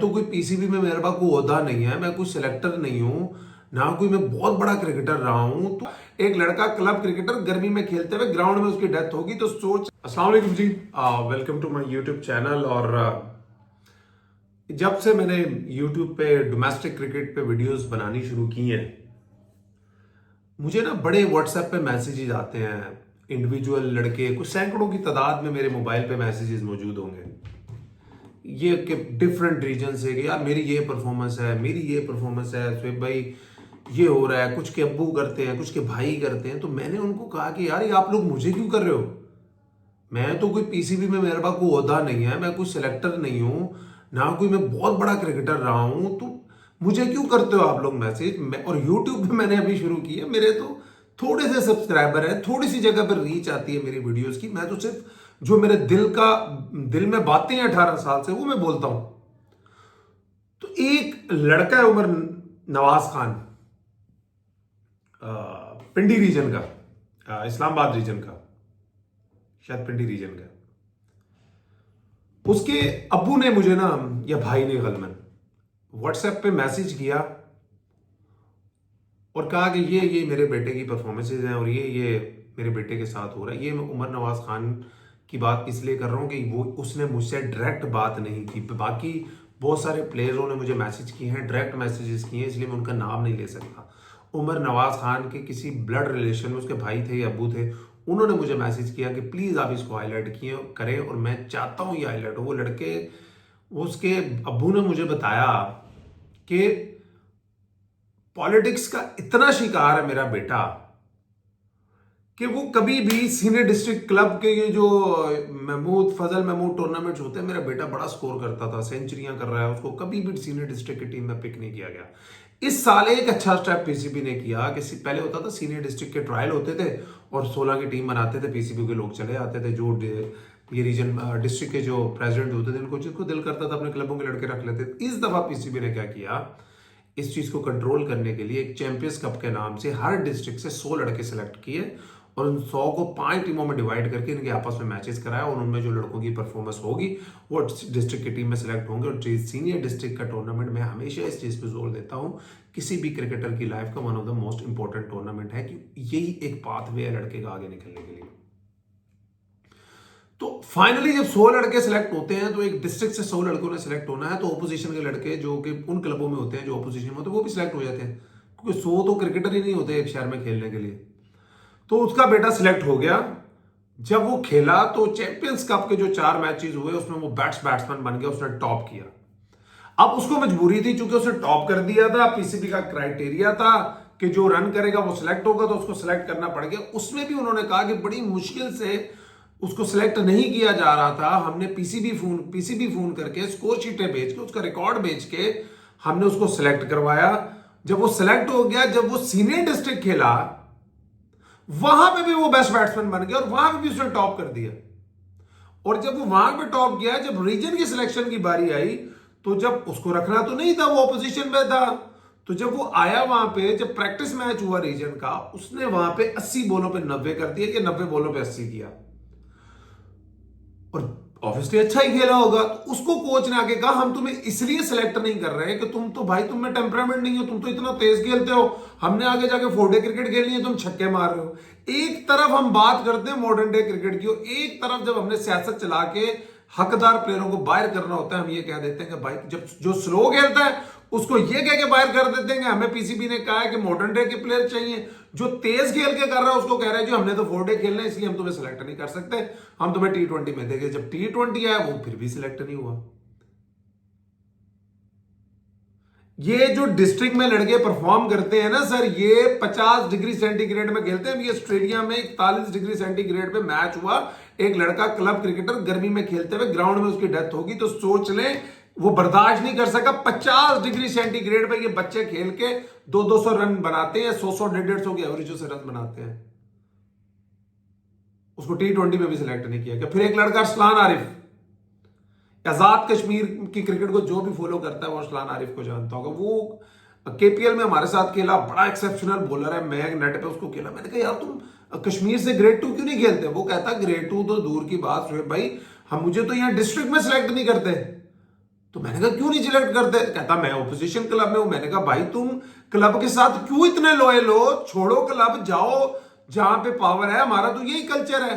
तो कोई पीसीबी में मेरे पास कोई ओहदा नहीं है, मैं कोई सिलेक्टर नहीं हूं, ना कोई मैं बहुत बड़ा क्रिकेटर रहा हूं। तो एक लड़का क्लब क्रिकेटर गर्मी में खेलते हुए ग्राउंड में उसकी डेथ होगी तो सोच। अस्सलाम वालेकुम जी, welcome to my YouTube channel. और जब से मैंने यूट्यूब पे डोमेस्टिक क्रिकेट पे वीडियोस बनानी शुरू की हैं, मुझे ना बड़े व्हाट्सएप पे मैसेजेस आते हैं। इंडिविजुअल लड़के, कुछ सैकड़ों की तादाद में मेरे मोबाइल पे मैसेजेस मौजूद होंगे, ये कि डिफरेंट रीजन से कि यार मेरी ये परफॉर्मेंस है, मेरी ये परफॉर्मेंस है, शुएब भाई ये हो रहा है, कुछ के अब्बू करते हैं, कुछ के भाई करते हैं। तो मैंने उनको कहा कि यार ये आप लोग मुझे क्यों कर रहे हो? मैं तो कोई पीसीबी में मेरे पास कोई ओहदा नहीं है, मैं कोई सिलेक्टर नहीं हूं, ना कोई मैं बहुत बड़ा क्रिकेटर रहा हूं। तो मुझे क्यों करते हो आप लोग मैसेज? और यूट्यूब पे मैंने अभी शुरू की है, मेरे तो थोड़े से सब्सक्राइबर है, थोड़ी सी जगह पर रीच आती है मेरी वीडियोस की। मैं तो सिर्फ जो मेरे दिल में बातें हैं 18 साल से वो मैं बोलता हूं। तो एक लड़का है उमर नवाज खान, पिंडी रीजन का, इस्लामाबाद रीजन का, शायद पिंडी रीजन का। उसके अब्बू ने मुझे ना, या भाई ने गलमन, व्हाट्सएप पे मैसेज किया और कहा कि ये मेरे बेटे की परफॉर्मेंसेज हैं और ये मेरे बेटे के साथ हो रहा है। ये मैं उमर नवाज खान की बात इसलिए कर रहा हूं कि वो उसने मुझसे डायरेक्ट बात नहीं की। बाकी बहुत सारे प्लेयरों ने मुझे मैसेज किए हैं, डायरेक्ट मैसेजेस किए हैं, इसलिए मैं उनका नाम नहीं ले सकता। उमर नवाज खान के किसी ब्लड रिलेशन में उसके भाई थे या अब्बू थे, उन्होंने मुझे मैसेज किया कि प्लीज आप इसको हाईलाइट किए करें और मैं चाहता हूं ये हाईलाइट हो। वो लड़के, उसके अब्बू ने मुझे बताया कि पॉलिटिक्स का इतना शिकार है मेरा बेटा कि वो कभी भी सीनियर डिस्ट्रिक्ट क्लब के ये जो फजल महमूद टूर्नामेंट्स होते हैं, मेरा बेटा बड़ा स्कोर करता था, सेंचुरियां कर रहा है, उसको कभी भी सीनियर डिस्ट्रिक्ट की टीम में पिक नहीं किया गया। इस साल एक अच्छा स्टेप पीसीबी ने किया कि पहले होता था सीनियर डिस्ट्रिक्ट के ट्रायल होते थे और 16 की टीम बनाते थे, पीसीबी के लोग चले आते थे, जो ये रीजन डिस्ट्रिक्ट के जो प्रेसिडेंट होते थे उनको जिसको दिल करता था अपने क्लबों के लड़के रख लेते थे। इस दफा पीसीबी ने क्या किया, इस चीज को कंट्रोल करने के लिए एक चैंपियंस कप के नाम से हर डिस्ट्रिक्ट से 100 लड़के सेलेक्ट किए और उन 100 को 5 टीमों में डिवाइड करके इनके आपस में मैचेस कराया और उनमें जो लड़कों की परफॉर्मेंस होगी वो डिस्ट्रिक्ट की टीम में सेलेक्ट होंगे। और सीनियर डिस्ट्रिक्ट का टूर्नामेंट, मैं हमेशा इस चीज पे जोर देता हूं, किसी भी क्रिकेटर की लाइफ का one of the most important tournament है, कि यही एक पाथवे है लड़के का आगे निकलने के लिए। तो फाइनली जब 100 लड़के सिलेक्ट होते हैं तो एक डिस्ट्रिक्ट से 100 लड़कों ने सिलेक्ट होना है, तो ऑपोजिशन के लड़के जो कि उन क्लबों में होते हैं जो ऑपोजिशन में होते हैं वो भी सिलेक्ट हो जाते हैं, क्योंकि 100 तो क्रिकेटर ही नहीं होते एक शहर में खेलने के लिए। तो उसका बेटा सिलेक्ट हो गया। जब वो खेला तो चैंपियंस कप के जो 4 मैचेस हुए उसमें वो बैट्समैन बन गया, उसने टॉप किया। अब उसको मजबूरी थी, चूंकि उसने टॉप कर दिया था, पीसीबी का क्राइटेरिया था कि जो रन करेगा वो सिलेक्ट होगा, तो उसको सिलेक्ट करना पड़ गया। उसमें भी उन्होंने कहा कि बड़ी मुश्किल से उसको सिलेक्ट नहीं किया जा रहा था, हमने पीसीबी फोन करके स्कोर शीटें भेज के उसका रिकॉर्ड भेज के हमने उसको सिलेक्ट करवाया। जब वो सिलेक्ट हो गया, जब वो सीनियर डिस्ट्रिक्ट खेला वहां पे भी वो बेस्ट बैट्समैन बन गया और वहां पे भी उसने टॉप कर दिया। और जब वो वहां पे टॉप किया, जब रीजन की सिलेक्शन की बारी आई, तो जब उसको रखना तो नहीं था, वो ऑपोजिशन में था, तो जब वो आया वहां पे, जब प्रैक्टिस मैच हुआ रीजन का, उसने वहां पे 80 बॉलों पे 90 कर दिया कि 90 बॉलों पे 80 किया और ऑब्वियसली अच्छा ही खेला होगा। तो उसको कोच ने आके कहा हम तुम्हें इसलिए सिलेक्ट नहीं कर रहे कि तुम तो भाई, तुम में टेम्परामेंट नहीं हो, तुम तो इतना तेज खेलते हो, हमने आगे जाके 4 डे क्रिकेट खेलनी है, तुम छक्के मार रहे हो। एक तरफ हम बात करते हैं मॉडर्न डे क्रिकेट की, एक तरफ जब हमने सियासत चला के हकदार प्लेयरों को बाहर करना होता है, हम ये कह देते हैं कि भाई जब जो स्लो खेलता है उसको ये कह के बाहर कर देते हैं कि हमें पीसीबी ने कहा है कि मॉडर्न डे के प्लेयर चाहिए। जो तेज खेल के कर रहा है उसको कह रहे हैं जो हमने तो 4 डे खेलना है इसलिए हम तुम्हें सिलेक्ट नहीं कर सकते, हम तुम्हें T20 में देंगे। जब T20 आया वो फिर भी सिलेक्ट नहीं हुआ। ये जो डिस्ट्रिक्ट में लड़के परफॉर्म करते हैं ना सर, ये 50 डिग्री सेंटीग्रेड में खेलते हैं। ये ऑस्ट्रेलिया में 41 डिग्री सेंटीग्रेड पे मैच हुआ, एक लड़का क्लब क्रिकेटर गर्मी में खेलते हुए ग्राउंड में उसकी डेथ होगी। तो सोच लें, वो बर्दाश्त नहीं कर सका। 50 डिग्री सेंटीग्रेड पे ये बच्चे खेल के 200 रन बनाते हैं, 100 150 की एवरेजों से रन बनाते हैं। उसको T20 में भी सिलेक्ट नहीं किया गया। फिर एक लड़का अरसलान आरिफ, आजाद कश्मीर की क्रिकेट को जो भी फॉलो करता है वो अरसलान आरिफ को जानता होगा। वो केपीएल में हमारे साथ खेला, बड़ा एक्सेप्शनल बॉलर है। मैं नेट पे उसको खेला, मैंने कहा यार तुम कश्मीर से ग्रेड 2 क्यों नहीं खेलते? वो कहता ग्रेड 2 तो दूर की बात शुएब भाई, हम मुझे तो यहाँ डिस्ट्रिक्ट में सिलेक्ट नहीं करते। तो मैंने कहा क्यों नहीं सिलेक्ट करते? कहता मैं ऑपोजिशन क्लब में हूं। मैंने कहा भाई तुम क्लब के साथ क्यों इतने लॉयल हो? छोड़ो क्लब, जाओ जहां पे पावर है। हमारा तो यही कल्चर है,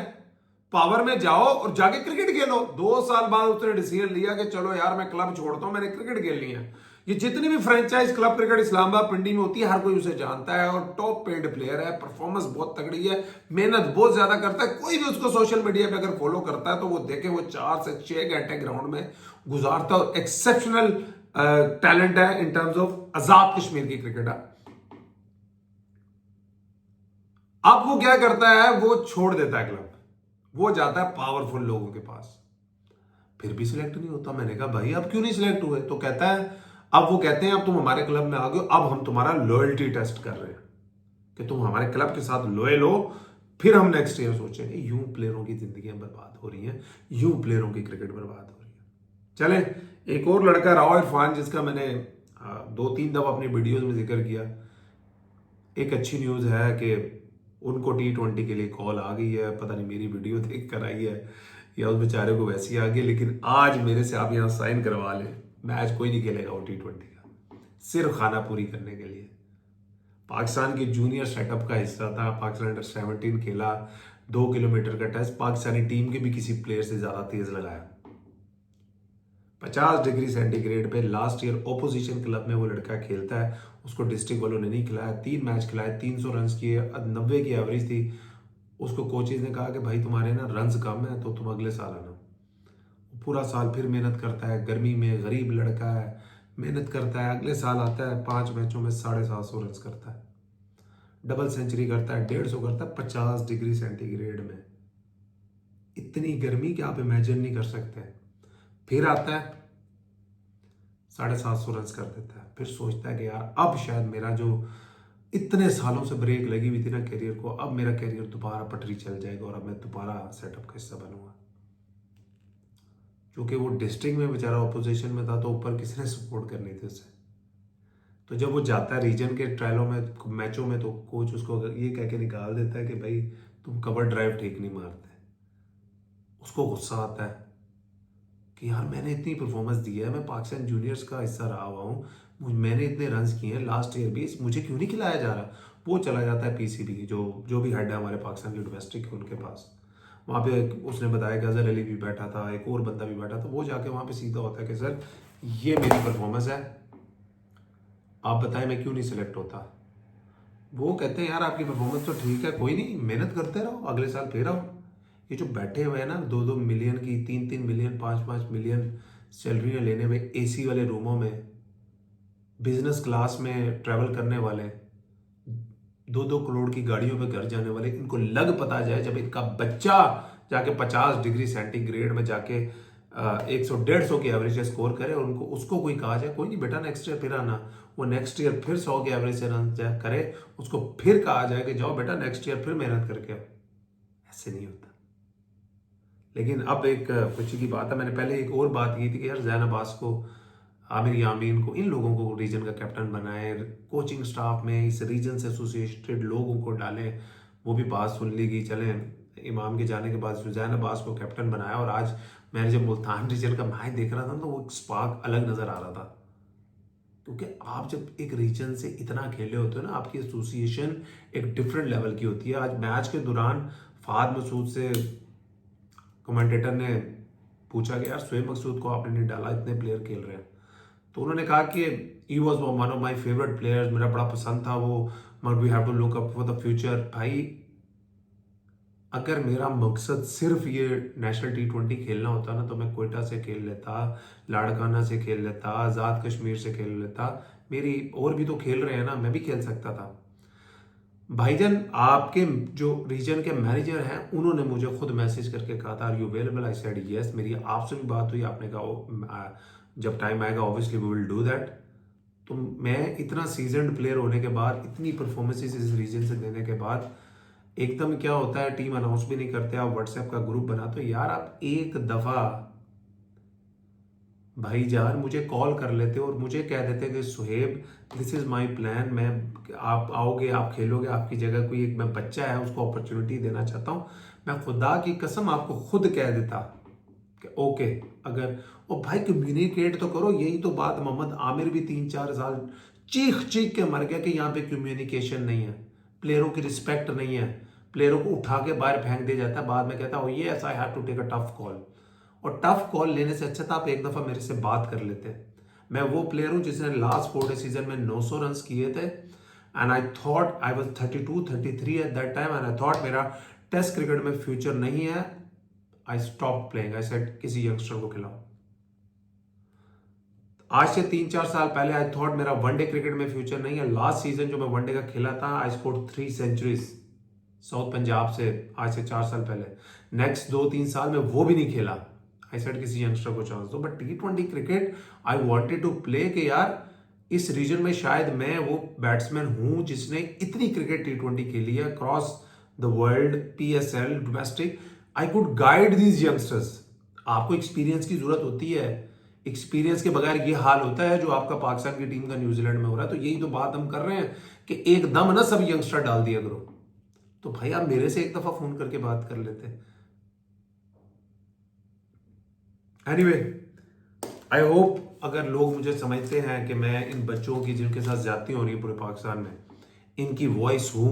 पावर में जाओ और जाके क्रिकेट खेलो। 2 साल बाद उसने डिसीजन लिया कि चलो यार मैं क्लब छोड़ता हूं, मैंने क्रिकेट खेलनी है। ये जितनी भी फ्रेंचाइज क्लब क्रिकेट इस्लामाबाद पिंडी में होती है, हर कोई उसे जानता है और टॉप पेड प्लेयर है, परफॉर्मेंस बहुत तगड़ी है, मेहनत बहुत ज्यादा करता है। कोई भी उसको सोशल मीडिया पे अगर फॉलो करता है तो वो देखे वो 4 से 6 घंटे ग्राउंड में गुजारता है। एक्सेप्शनल टैलेंट है इन टर्म्स ऑफ आजाद कश्मीर की क्रिकेटर। अब वो क्या करता है, वो छोड़ देता है क्लब, वो जाता है पावरफुल लोगों के पास, फिर भी सिलेक्ट नहीं होता। मैंने कहा भाई अब क्यों नहीं सिलेक्ट हुए? तो कहता है अब वो कहते हैं अब तुम हमारे क्लब में आ गए, अब हम तुम्हारा लॉयल्टी टेस्ट कर रहे हैं कि तुम हमारे क्लब के साथ लॉयल हो, फिर हम नेक्स्ट ईयर सोचेंगे। यूं प्लेयरों की जिंदगियां बर्बाद हो रही हैं, यूं प्लेयरों की क्रिकेट बर्बाद हो रही है। चलें, एक और लड़का राव इरफान, जिसका मैंने 2-3 दफा अपनी वीडियोज में जिक्र किया। एक अच्छी न्यूज़ है कि उनको T20 के लिए कॉल आ गई है। पता नहीं मेरी वीडियो देख कर आई है या उस बेचारे को वैसी आ गई, लेकिन आज मेरे से आप यहाँ साइन करवा लें, मैच कोई नहीं खेलेगा वो T20 का, सिर्फ खाना पूरी करने के लिए। पाकिस्तान की जूनियर सेटअप का हिस्सा था, पाकिस्तान अंडर 17 खेला, 2 किलोमीटर का टेस्ट पाकिस्तानी टीम के भी किसी प्लेयर से ज्यादा तेज लगाया। 50 डिग्री सेंटीग्रेड पे लास्ट ईयर ओपोजिशन क्लब में वो लड़का खेलता है, उसको डिस्ट्रिक्ट वालों ने नहीं खिलाया। 3 मैच खिलाए, 300 रन किए, 90 की एवरेज थी। उसको कोचेज ने कहा कि भाई तुम्हारे ना रन्स कम है तो तुम अगले साल आना। पूरा साल फिर मेहनत करता है, गर्मी में, गरीब लड़का है, मेहनत करता है, अगले साल आता है, 5 मैचों में 750 रन करता है, डबल सेंचुरी करता है, 150 करता है 50 डिग्री सेंटीग्रेड में। इतनी गर्मी कि आप इमेजिन नहीं कर सकते। फिर आता है, 750 रन कर देता है। फिर सोचता है कि यार अब शायद मेरा जो इतने सालों से ब्रेक लगी हुई थी ना करियर को, अब मेरा करियर दोबारा पटरी चल जाएगा और अब मैं दोबारा सेटअप का हिस्सा बनूंगा। क्योंकि वो डिस्ट्रिक्ट में बेचारा ऑपोजिशन में था तो ऊपर किसने सपोर्ट करनी थी उसे। तो जब वो जाता है रीजन के ट्रायलों में, मैचों में, तो कोच उसको ये कह के निकाल देता है कि भाई तुम कवर ड्राइव ठीक नहीं मारते। उसको गुस्सा आता है कि यार मैंने इतनी परफॉर्मेंस दी है, मैं पाकिस्तान जूनियर्स का हिस्सा रहा हुआ हूँ, मैंने इतने रन्स किए हैं लास्ट ईयर भी, मुझे क्यों नहीं खिलाया जा रहा। वो चला जाता है पीसीबी, जो भी हेड है हमारे पाकिस्तान की डोमेस्टिक के, उनके पास। वहाँ पे उसने बताया कि अजहर अली भी बैठा था, एक और बंदा भी बैठा था। वो जाके वहाँ पे सीधा होता है कि सर ये मेरी परफॉर्मेंस है, आप बताएं मैं क्यों नहीं सिलेक्ट होता। वो कहते हैं यार आपकी परफॉर्मेंस तो ठीक है, कोई नहीं, मेहनत करते रहो, अगले साल फिर आओ। ये जो बैठे हुए हैं ना 2-2 मिलियन की, 3-3 मिलियन, 5-5 मिलियन सैलरी लेने में, एसी वाले रूमों में, बिजनेस क्लास में ट्रैवल करने वाले, 2-2 करोड़ की गाड़ियों पे घर जाने वाले, इनको लग पता जाए जब इनका बच्चा जाके 50 डिग्री सेंटीग्रेड में जाके 100-150 की एवरेज से स्कोर करे और उनको उसको कोई कहा जाए कोई नहीं बेटा नेक्स्ट ईयर फिर आना, वो नेक्स्ट ईयर फिर 100 की एवरेज से रन करे, उसको फिर कहा जाए कि जाओ बेटा नेक्स्ट ईयर फिर मेहनत करके आओ। ऐसे नहीं होता। लेकिन अब एक खुशी की बात है, मैंने पहले एक और बात की थी कि यार जैन अब्बास को, आमिर यामीन को, इन लोगों को रीजन का कैप्टन बनाए, कोचिंग स्टाफ में इस रीजन से एसोसिएटेड लोगों को डालें। वो भी बात सुन ली गई। चलें, इमाम के जाने के बाद सुजैन अब्बास को कैप्टन बनाया और आज मैंने जब मुल्तान रीजन का मैच देख रहा था तो वो एक स्पार्क अलग नजर आ रहा था। क्योंकि आप जब एक रीजन से इतना खेले होते हो ना, आपकी एसोसिएशन एक डिफरेंट लेवल की होती है। आज मैच के दौरान फाद मसूद से कमेंटेटर ने पूछा कि यार शोएब मकसूद को आपने नहीं डाला, इतने प्लेयर खेल रहे हैं। तो उन्होंने कहा कि he was one of my favourite players, मेरा बड़ा पसंद था वो, but we have to look up for the future. भाई अगर मेरा मकसद सिर्फ ये नेशनल T20 खेलना होता ना तो मैं कोयटा से खेल लेता, लाड़काना से खेल लेता, आज़ाद कश्मीर से खेल लेता। मेरी और भी तो खेल रहे हैं ना, मैं भी खेल सकता था। भाईजान आपके जो रीजन के मैनेजर हैं उन्होंने मुझे खुद मैसेज करके कहा था are you available, I said yes. मेरी आपसे भी बात हुई, आपने कहा जब टाइम आएगा obviously we will do that. तो मैं इतना सीजन्ड प्लेयर होने के बाद, इतनी परफॉर्मेंसेस इस रीजन से देने के बाद, एकदम क्या होता है टीम अनाउंस भी नहीं करते, आप व्हाट्सएप का ग्रुप बनाते हो। यार आप एक दफा भाईजान मुझे कॉल कर लेते और मुझे कह देते कि Suhaib this is my plan, मैं आप आओगे, आप खेलोगे, आपकी जगह कोई एक मैं बच्चा है उसको अपॉर्चुनिटी देना चाहता हूं, मैं खुदा की कसम आपको खुद कह देता ओके अगर ओ भाई कम्युनिकेट तो करो। यही तो बात, मोहम्मद आमिर भी 3-4 साल चीख चीख के मर गया कि यहाँ पे कम्युनिकेशन नहीं है, प्लेयरों की रिस्पेक्ट नहीं है, प्लेयरों को उठा के बाहर फेंक दिया जाता है, बाद में कहता है yes I have to take a tough call. और टफ कॉल लेने से अच्छा था आप एक दफा मेरे से बात कर लेते। मैं वो प्लेयर हूं जिसने लास्ट 4 सीजन में 900 रन किए थे, and I thought I was 32-33 at that time, and I thought मेरा टेस्ट क्रिकेट में फ्यूचर नहीं है। I stop playing, I said किसी यंगस्टर को खिलाओ। आज से 3-4 साल पहले आई थॉट मेरा वनडे क्रिकेट में फ्यूचर नहीं है। लास्ट सीजन जो मैं वनडे का खेला था, I scored 3 centuries south Punjab से, आज से 4 साल पहले। नेक्स्ट 2-3 साल में वो भी नहीं खेला। आई सेड किसी यंगस्टर को चांस दो। But T20 cricket I wanted to play कि यार इस रीजन में शायद मैं वो बैट्समैन हूं जिसने इतनी क्रिकेट T20 खेली है across the world, PSL, domestic. I could guide these youngsters. आपको एक्सपीरियंस की जरूरत होती है, एक्सपीरियंस के बगैर ये हाल होता है जो आपका पाकिस्तान की टीम का न्यूजीलैंड में हो रहा है। तो यही तो बात हम कर रहे हैं कि एकदम ना सब यंगस्टर डाल दिया करो। तो भाई आप मेरे से एक दफा फोन करके बात कर लेते। एनीवे, आई होप अगर लोग मुझे समझते हैं कि मैं इन बच्चों की जिनके साथ ज्यादती हो रही है पूरे पाकिस्तान में, इनकी वॉइस हूं,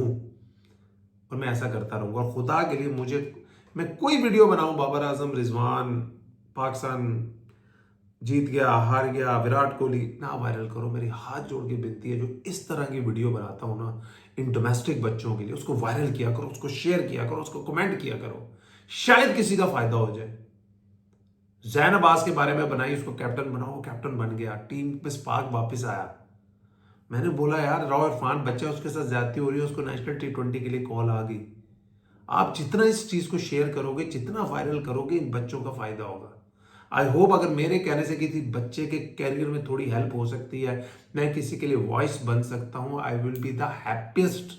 और मैं ऐसा करता रहूंगा। और खुदा के लिए मैं कोई वीडियो बनाऊं, बाबर आजम, रिजवान, पाकिस्तान जीत गया, हार गया, विराट कोहली, ना वायरल करो। मेरी हाथ जोड़ के विनती है, जो इस तरह की वीडियो बनाता हूं ना इन डोमेस्टिक बच्चों के लिए, उसको वायरल किया करो, उसको शेयर किया करो, उसको कमेंट किया करो, शायद किसी का फायदा हो जाए। जैन अब्बास के बारे में बनाई, उसको कैप्टन बनाओ, कैप्टन बन गया, टीम में स्पार्क वापस आया। मैंने बोला यार राव इरफान बच्चा, उसके साथ ज्यादती हो रही है, उसको नेशनल T20 के लिए कॉल आ गई। आप जितना इस चीज को शेयर करोगे, जितना वायरल करोगे, इन बच्चों का फायदा होगा। आई होप अगर मेरे कहने से किसी बच्चे के कैरियर में थोड़ी हेल्प हो सकती है, मैं किसी के लिए वॉइस बन सकता हूं, I will be the happiest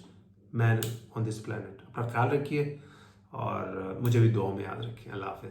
man on this planet. अपना ख्याल रखिए और मुझे भी दुआ में याद रखिए। अल्लाह हाफिज।